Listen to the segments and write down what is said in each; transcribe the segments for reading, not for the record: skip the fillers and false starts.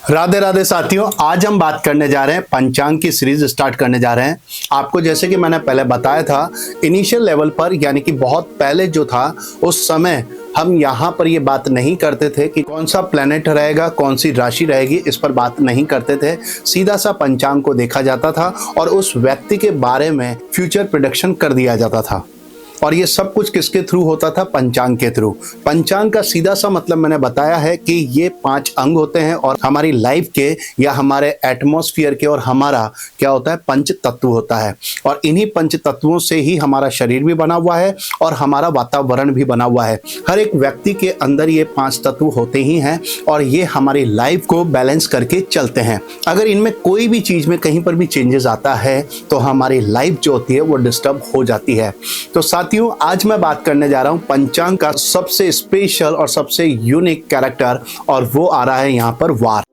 राधे राधे साथियों, आज हम बात करने जा रहे हैं पंचांग की सीरीज स्टार्ट करने जा रहे हैं। आपको जैसे कि मैंने पहले बताया था, इनिशियल लेवल पर यानी कि बहुत पहले जो था उस समय हम यहाँ पर ये बात नहीं करते थे कि कौन सा प्लेनेट रहेगा, कौन सी राशि रहेगी, इस पर बात नहीं करते थे। सीधा सा पंचांग को देखा जाता था और उस व्यक्ति के बारे में फ्यूचर प्रेडिक्शन कर दिया जाता था। और ये सब कुछ किसके थ्रू होता था? पंचांग के थ्रू। पंचांग का सीधा सा मतलब मैंने बताया है कि ये 5 अंग होते हैं और हमारी लाइफ के या हमारे एटमॉस्फेयर के और हमारा क्या होता है, पंच तत्व होता है। और इन्हीं पंच तत्वों से ही हमारा शरीर भी बना हुआ है और हमारा वातावरण भी बना हुआ है। हर एक व्यक्ति के अंदर ये 5 तत्व होते ही हैं और ये हमारी लाइफ को बैलेंस करके चलते हैं। अगर इनमें कोई भी चीज में कहीं पर भी चेंजेस आता है तो हमारी लाइफ जो होती है वो डिस्टर्ब हो जाती है। तो साथियों, आज मैं बात करने जा रहा हूं पंचांग का सबसे स्पेशल और सबसे यूनिक कैरेक्टर, और वो आ रहा है यहां पर वार।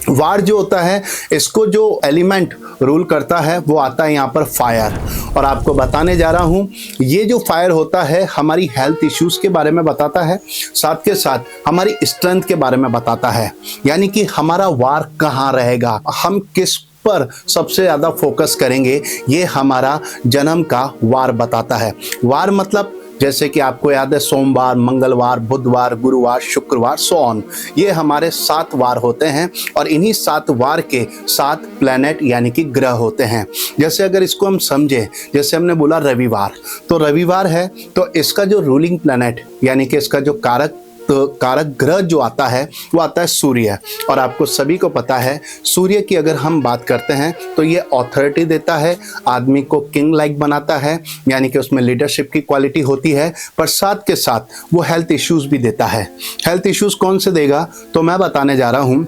वार जो होता है, इसको जो एलिमेंट रूल करता है वो आता है यहाँ पर फायर। और आपको बताने जा रहा हूँ, ये जो फायर होता है हमारी हेल्थ इश्यूज के बारे में बताता है, साथ के साथ हमारी स्ट्रेंथ के बारे में बताता है। यानी कि हमारा वार कहाँ रहेगा, हम किस पर सबसे ज्यादा फोकस करेंगे, ये हमारा जन्म का वार बताता है। वार मतलब जैसे कि आपको याद है, सोमवार, मंगलवार, बुधवार, गुरुवार, शुक्रवार, सो ऑन, ये हमारे 7 वार होते हैं। और इन्हीं 7 वार के 7 प्लैनेट यानी कि ग्रह होते हैं। जैसे अगर इसको हम समझे, जैसे हमने बोला रविवार, तो रविवार है तो इसका जो रूलिंग प्लैनेट यानी कि इसका जो कारक ग्रह जो आता है वो आता है सूर्य। और आपको सभी को पता है, सूर्य की अगर हम बात करते हैं तो ये अथॉरिटी देता है, आदमी को किंग लाइक बनाता है, यानी कि उसमें लीडरशिप की क्वालिटी होती है। पर साथ के साथ वो हेल्थ इश्यूज भी देता है। हेल्थ इश्यूज कौन से देगा, तो मैं बताने जा रहा हूँ।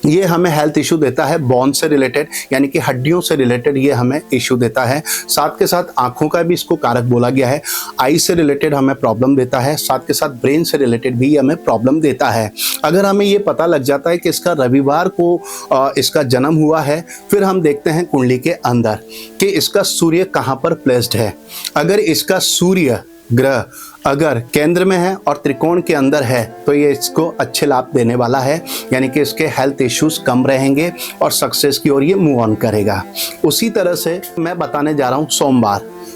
ये हमें हेल्थ इशू देता है बोन से रिलेटेड, यानी कि हड्डियों से रिलेटेड ये हमें इशू देता है। साथ के साथ आंखों का भी इसको कारक बोला गया है। आई से रिलेटेड हमें प्रॉब्लम देता है, साथ के साथ ब्रेन से रिलेटेड भी हमें प्रॉब्लम देता है। अगर हमें ये पता लग जाता है कि इसका रविवार को इसका जन्म हुआ है, फिर हम देखते हैं कुंडली के अंदर कि इसका सूर्य कहाँ पर प्लेस्ड है। अगर इसका सूर्य ग्रह अगर केंद्र में है और त्रिकोण के अंदर है तो ये इसको अच्छे लाभ देने वाला है, यानी कि इसके हेल्थ इश्यूज कम रहेंगे और सक्सेस की ओर ये मूव ऑन करेगा। उसी तरह से मैं बताने जा रहा हूँ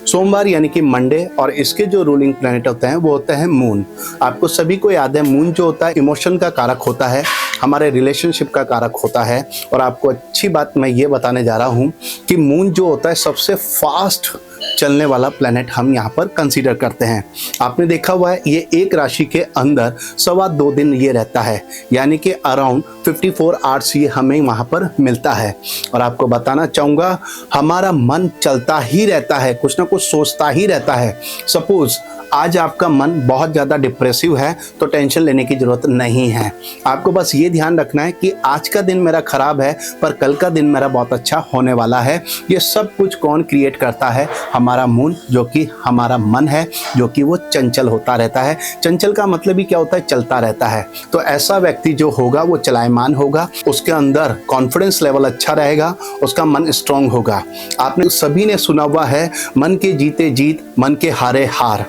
सोमवार यानी कि मंडे, और इसके जो रूलिंग प्लैनेट होते हैं वो होते हैं मून। आपको सभी को याद है, मून जो होता है इमोशन का कारक होता है, हमारे रिलेशनशिप का कारक होता है। और आपको अच्छी बात मैं ये बताने जा रहा हूँ कि मून जो होता है सबसे फास्ट चलने वाला प्लैनेट हम यहाँ पर कंसीडर करते हैं। आपने देखा हुआ है, ये एक राशि के अंदर 2.25 दिन ये रहता है, यानी कि अराउंड 54 आवर्स ये हमें वहाँ पर मिलता है। और आपको बताना चाहूँगा, हमारा मन चलता ही रहता है, कुछ ना कुछ सोचता ही रहता है। सपोज आज आपका मन बहुत ज़्यादा डिप्रेसिव है तो टेंशन लेने की ज़रूरत नहीं है। आपको बस ये ध्यान रखना है कि आज का दिन मेरा ख़राब है पर कल का दिन मेरा बहुत अच्छा होने वाला है। ये सब कुछ कौन क्रिएट करता है? हमारा मून, जो कि हमारा मन है, जो कि वो चंचल होता रहता है। चंचल का मतलब ही क्या होता है? चलता रहता है। तो ऐसा व्यक्ति जो होगा वो चलायमान होगा, उसके अंदर कॉन्फिडेंस लेवल अच्छा रहेगा, उसका मन स्ट्रांग होगा। आपने सभी ने सुना हुआ है, मन के जीते जीत, मन के हारे हार।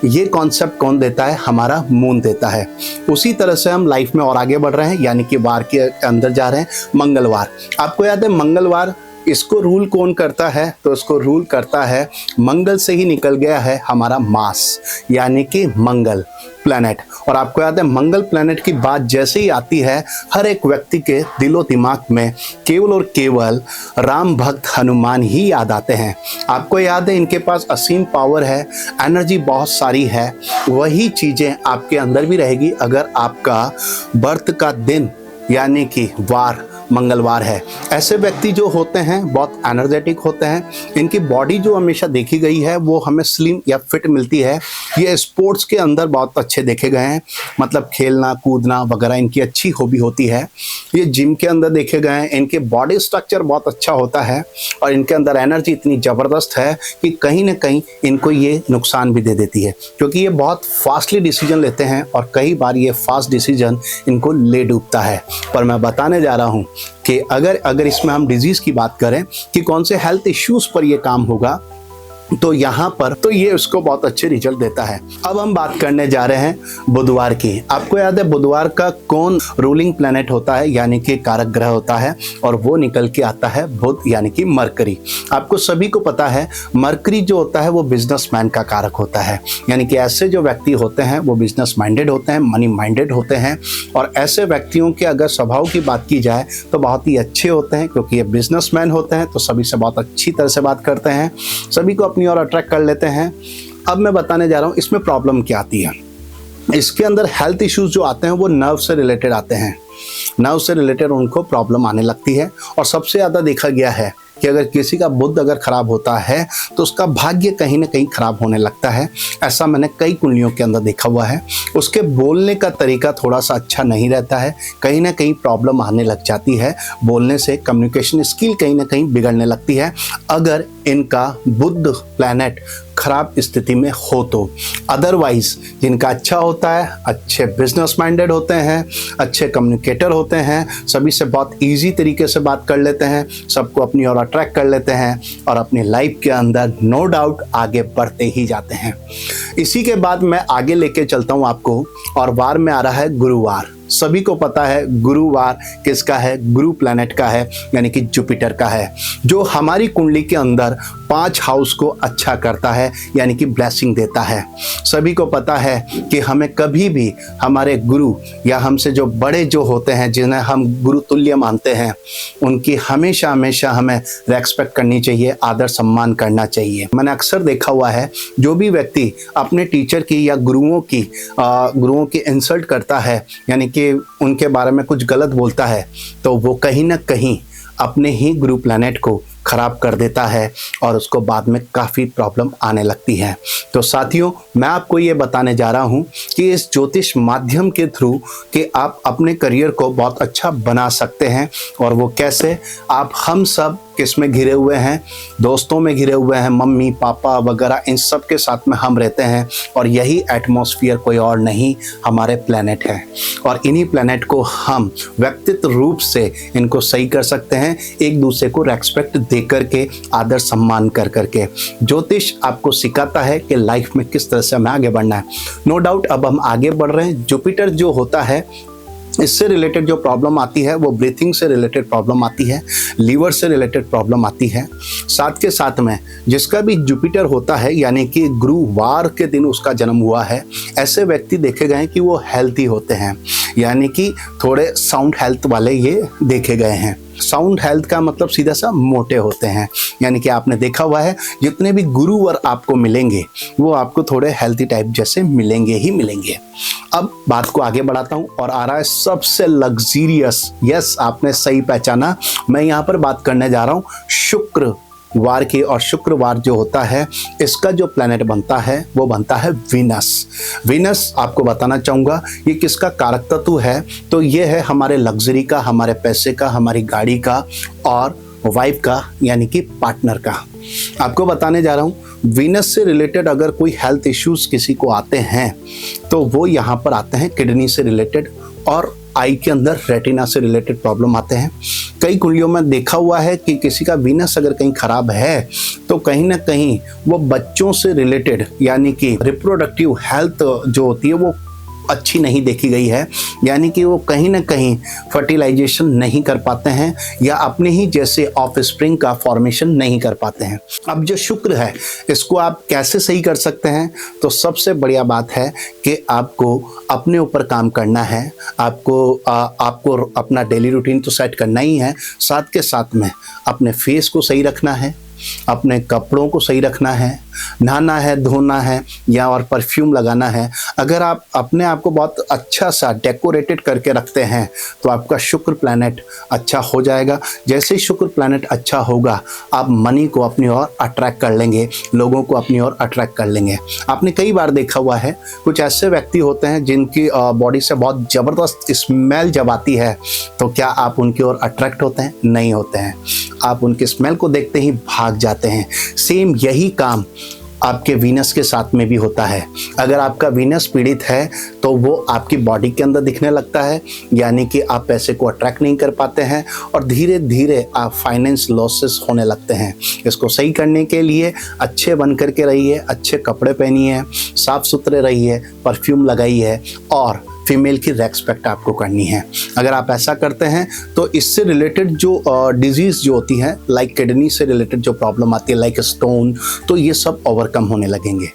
ये कॉन्सेप्ट कौन देता है? हमारा मून देता है। उसी तरह से हम लाइफ में और आगे बढ़ रहे हैं, यानी कि वार के अंदर जा रहे हैं। मंगलवार, आपको याद है मंगलवार, इसको रूल कौन करता है? तो इसको रूल करता है, मंगल से ही निकल गया है हमारा मास, यानी कि मंगल प्लैनेट। और आपको याद है, मंगल प्लैनेट की बात जैसे ही आती है, हर एक व्यक्ति के दिलो दिमाग में केवल और केवल राम भक्त हनुमान ही याद आते हैं। आपको याद है, इनके पास असीम पावर है, एनर्जी बहुत सारी है। वही चीज़ें आपके अंदर भी रहेगी अगर आपका बर्थ का दिन यानी कि वार मंगलवार है। ऐसे व्यक्ति जो होते हैं बहुत एनर्जेटिक होते हैं। इनकी बॉडी जो हमेशा देखी गई है वो हमें स्लिम या फिट मिलती है। ये स्पोर्ट्स के अंदर बहुत अच्छे देखे गए हैं, मतलब खेलना कूदना वगैरह इनकी अच्छी हॉबी होती है। ये जिम के अंदर देखे गए हैं, इनके बॉडी स्ट्रक्चर बहुत अच्छा होता है और इनके अंदर एनर्जी इतनी ज़बरदस्त है कि कहीं ना कहीं इनको ये नुकसान भी दे देती है, क्योंकि ये बहुत फास्टली डिसीजन लेते हैं और कई बार ये फास्ट डिसीजन इनको ले डूबता है। पर मैं बताने जा रहा हूँ कि अगर इसमें हम डिजीज़ की बात करें कि कौन से हेल्थ इश्यूज़ पर ये काम होगा, तो यहाँ पर तो ये उसको बहुत अच्छे रिजल्ट देता है। अब हम बात करने जा रहे हैं बुधवार की। आपको याद है बुधवार का कौन रूलिंग प्लैनेट होता है, यानी कि कारक ग्रह होता है, और वो निकल के आता है बुध यानी कि मरकरी। आपको सभी को पता है मरकरी जो होता है वो बिजनेसमैन का कारक होता है, यानी कि ऐसे जो व्यक्ति होते हैं वो बिजनेस माइंडेड होते हैं, मनी माइंडेड होते हैं, और ऐसे व्यक्तियों के अगर स्वभाव की बात की जाए तो बहुत ही अच्छे होते हैं, क्योंकि ये बिजनेसमैन होते हैं तो सभी से बहुत अच्छी तरह से बात करते हैं, सभी को अपनी ओर अट्रैक्ट कर लेते हैं। अब मैं बताने जा रहा हूँ इसमें प्रॉब्लम क्या आती है। इसके अंदर हेल्थ इश्यूज जो आते हैं वो नर्व से रिलेटेड आते हैं, नर्व से रिलेटेड उनको प्रॉब्लम आने लगती है। और सबसे ज़्यादा देखा गया है कि अगर किसी का बुध अगर खराब होता है तो उसका भाग्य कहीं ना कहीं खराब होने लगता है। ऐसा मैंने कई कुंडलियों के अंदर देखा हुआ है। उसके बोलने का तरीका थोड़ा सा अच्छा नहीं रहता है, कहीं ना कहीं प्रॉब्लम आने लग जाती है, बोलने से कम्युनिकेशन स्किल कहीं ना कहीं बिगड़ने लगती है अगर इनका बुध प्लैनेट खराब स्थिति में हो तो। अदरवाइज जिनका अच्छा होता है, अच्छे बिजनेस माइंडेड होते हैं, अच्छे कम्युनिकेटर होते हैं, सभी से बहुत इजी तरीके से बात कर लेते हैं, सबको अपनी ओर अट्रैक्ट कर लेते हैं और अपनी लाइफ के अंदर नो डाउट आगे बढ़ते ही जाते हैं। इसी के बाद मैं आगे लेके चलता हूँ आपको, और वार में आ रहा है गुरुवार। सभी को पता है गुरुवार किसका है, गुरु प्लैनेट का है, यानी कि जुपिटर का है, जो हमारी कुंडली के अंदर 5 हाउस को अच्छा करता है, यानी कि ब्लेसिंग देता है। सभी को पता है कि हमें कभी भी हमारे गुरु या हमसे जो बड़े जो होते हैं, जिन्हें हम गुरु तुल्य मानते हैं, उनकी हमेशा हमेशा हमें रेस्पेक्ट करनी चाहिए, आदर सम्मान करना चाहिए। मैंने अक्सर देखा हुआ है जो भी व्यक्ति अपने टीचर की या गुरुओं की इंसल्ट करता है, यानी कि उनके बारे में कुछ गलत बोलता है, तो वो कहीं ना कहीं अपने ही गुरु प्लैनेट को खराब कर देता है और उसको बाद में काफ़ी प्रॉब्लम आने लगती है। तो साथियों, मैं आपको ये बताने जा रहा हूँ कि इस ज्योतिष माध्यम के थ्रू कि आप अपने करियर को बहुत अच्छा बना सकते हैं। और वो कैसे, आप हम सब किस में घिरे हुए हैं, दोस्तों में घिरे हुए हैं, मम्मी पापा वगैरह इन सब के साथ में हम रहते हैं, और यही एटमॉस्फेयर कोई और नहीं हमारे प्लैनेट है। और इन्हीं प्लैनेट को हम व्यक्तित्व रूप से इनको सही कर सकते हैं, एक दूसरे को रेस्पेक्ट दे करके, आदर सम्मान कर करके। ज्योतिष आपको सिखाता है कि लाइफ में किस तरह से हमें आगे बढ़ना है। नो डाउट अब हम आगे बढ़ रहे हैं। जुपिटर जो होता है, इससे रिलेटेड जो प्रॉब्लम आती है वो ब्रीथिंग से रिलेटेड प्रॉब्लम आती है, लीवर से रिलेटेड प्रॉब्लम आती है। साथ के साथ में जिसका भी जुपिटर होता है, यानी कि गुरुवार के दिन उसका जन्म हुआ है, ऐसे व्यक्ति देखे गए हैं कि वो हेल्थी होते हैं, यानी कि थोड़े साउंड हेल्थ वाले ये देखे गए हैं। साउंड हेल्थ का मतलब सीधा सा मोटे होते हैं, यानी कि आपने देखा हुआ है जितने भी गुरुवर आपको मिलेंगे वो आपको थोड़े हेल्थी टाइप जैसे मिलेंगे ही मिलेंगे। अब बात को आगे बढ़ाता हूं और आ रहा है सबसे लग्जीरियस, यस आपने सही पहचाना, मैं यहां पर बात करने जा रहा हूं शुक्रवार की। और शुक्रवार जो होता है, इसका जो प्लैनेट बनता है वो बनता है वीनस। वीनस आपको बताना चाहूँगा ये किसका कारक तत्व है, तो ये है हमारे लग्जरी का, हमारे पैसे का, हमारी गाड़ी का और वाइफ का, यानी कि पार्टनर का। आपको बताने जा रहा हूँ वीनस से रिलेटेड अगर कोई हेल्थ इश्यूज किसी को आते हैं तो वो यहाँ पर आते हैं किडनी से रिलेटेड, और आई के अंदर रेटिना से रिलेटेड प्रॉब्लम आते हैं। कई कुंडलियों में देखा हुआ है कि किसी का वीनस अगर कहीं खराब है तो कहीं ना कहीं वो बच्चों से रिलेटेड, यानी कि रिप्रोडक्टिव हेल्थ जो होती है वो अच्छी नहीं देखी गई है, यानी कि वो कहीं ना कहीं फर्टिलाइजेशन नहीं कर पाते हैं या अपने ही जैसे ऑफ स्प्रिंग का फॉर्मेशन नहीं कर पाते हैं। अब जो शुक्र है इसको आप कैसे सही कर सकते हैं, तो सबसे बढ़िया बात है कि आपको अपने ऊपर काम करना है, आपको अपना डेली रूटीन तो सेट करना ही है, साथ के साथ में अपने फेस को सही रखना है, अपने कपड़ों को सही रखना है, नहाना है, धोना है या और परफ्यूम लगाना है। अगर आप अपने आप को बहुत अच्छा सा डेकोरेटेड करके रखते हैं तो आपका शुक्र प्लैनेट अच्छा हो जाएगा। जैसे ही शुक्र प्लैनेट अच्छा होगा आप मनी को अपनी ओर अट्रैक्ट कर लेंगे, लोगों को अपनी ओर अट्रैक्ट कर लेंगे। आपने कई बार देखा हुआ है कुछ ऐसे व्यक्ति होते हैं जिनकी बॉडी से बहुत ज़बरदस्त स्मेल जब आती है तो क्या आप उनकी ओर अट्रैक्ट होते हैं? नहीं होते हैं, आप उनकी स्मेल को देखते ही भाग जाते हैं। सेम यही काम आपके वीनस के साथ में भी होता है। अगर आपका वीनस पीड़ित है तो वो आपकी बॉडी के अंदर दिखने लगता है, यानी कि आप पैसे को अट्रैक्ट नहीं कर पाते हैं और धीरे धीरे आप फाइनेंस लॉसेस होने लगते हैं। इसको सही करने के लिए अच्छे बन करके रहिए, अच्छे कपड़े पहनिए, साफ सुथरे रहिए, परफ्यूम लगाइए और फीमेल की रेस्पेक्ट आपको करनी है। अगर आप ऐसा करते हैं तो इससे रिलेटेड जो डिजीज़ जो होती हैं, लाइक किडनी से रिलेटेड जो प्रॉब्लम आती है, लाइक स्टोन, तो ये सब ओवरकम होने लगेंगे।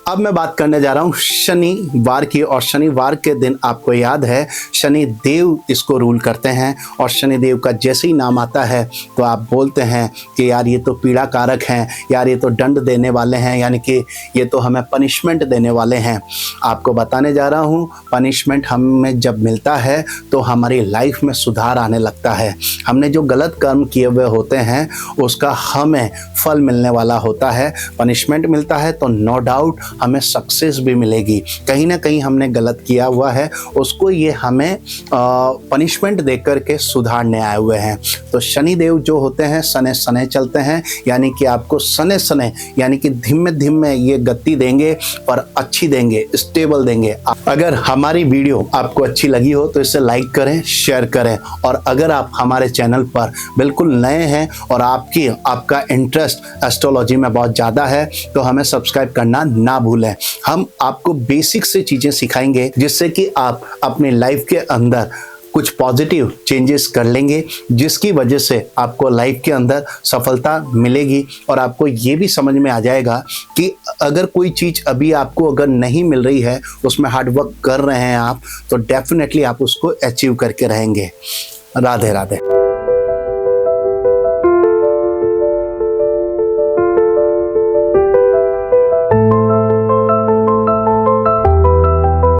अब मैं बात करने जा रहा हूँ शनिवार की, और शनिवार के दिन आपको याद है शनि देव इसको रूल करते हैं, और शनि देव का जैसे ही नाम आता है तो आप बोलते हैं कि यार ये तो पीड़ा कारक हैं, यार ये तो दंड देने वाले हैं, यानी कि ये तो हमें पनिशमेंट देने वाले हैं। आपको बताने जा रहा हूँ, पनिशमेंट हमें जब मिलता है तो हमारी लाइफ में सुधार आने लगता है। हमने जो गलत कर्म किए हुए होते हैं उसका हमें फल मिलने वाला होता है। पनिशमेंट मिलता है तो नो डाउट हमें सक्सेस भी मिलेगी। कहीं ना कहीं हमने गलत किया हुआ है, उसको ये हमें पनिशमेंट दे करके सुधारने आए हुए हैं। तो शनि देव जो होते हैं सने सने चलते हैं, यानी कि आपको सने सने यानी कि धीमे धीमे ये गति देंगे, पर अच्छी देंगे, स्टेबल देंगे। अगर हमारी वीडियो आपको अच्छी लगी हो तो इसे लाइक करें, शेयर करें, और अगर आप हमारे चैनल पर बिल्कुल नए हैं और आपका इंटरेस्ट एस्ट्रोलॉजी में बहुत ज़्यादा है तो हमें सब्सक्राइब करना ना भूलें। हम आपको बेसिक से चीज़ें सिखाएंगे जिससे कि आप अपनी लाइफ के अंदर कुछ पॉजिटिव चेंजेस कर लेंगे, जिसकी वजह से आपको लाइफ के अंदर सफलता मिलेगी। और आपको ये भी समझ में आ जाएगा कि अगर कोई चीज़ अभी आपको अगर नहीं मिल रही है, उसमें हार्ड वर्क कर रहे हैं आप, तो डेफिनेटली आप उसको अचीव करके रहेंगे। राधे राधे।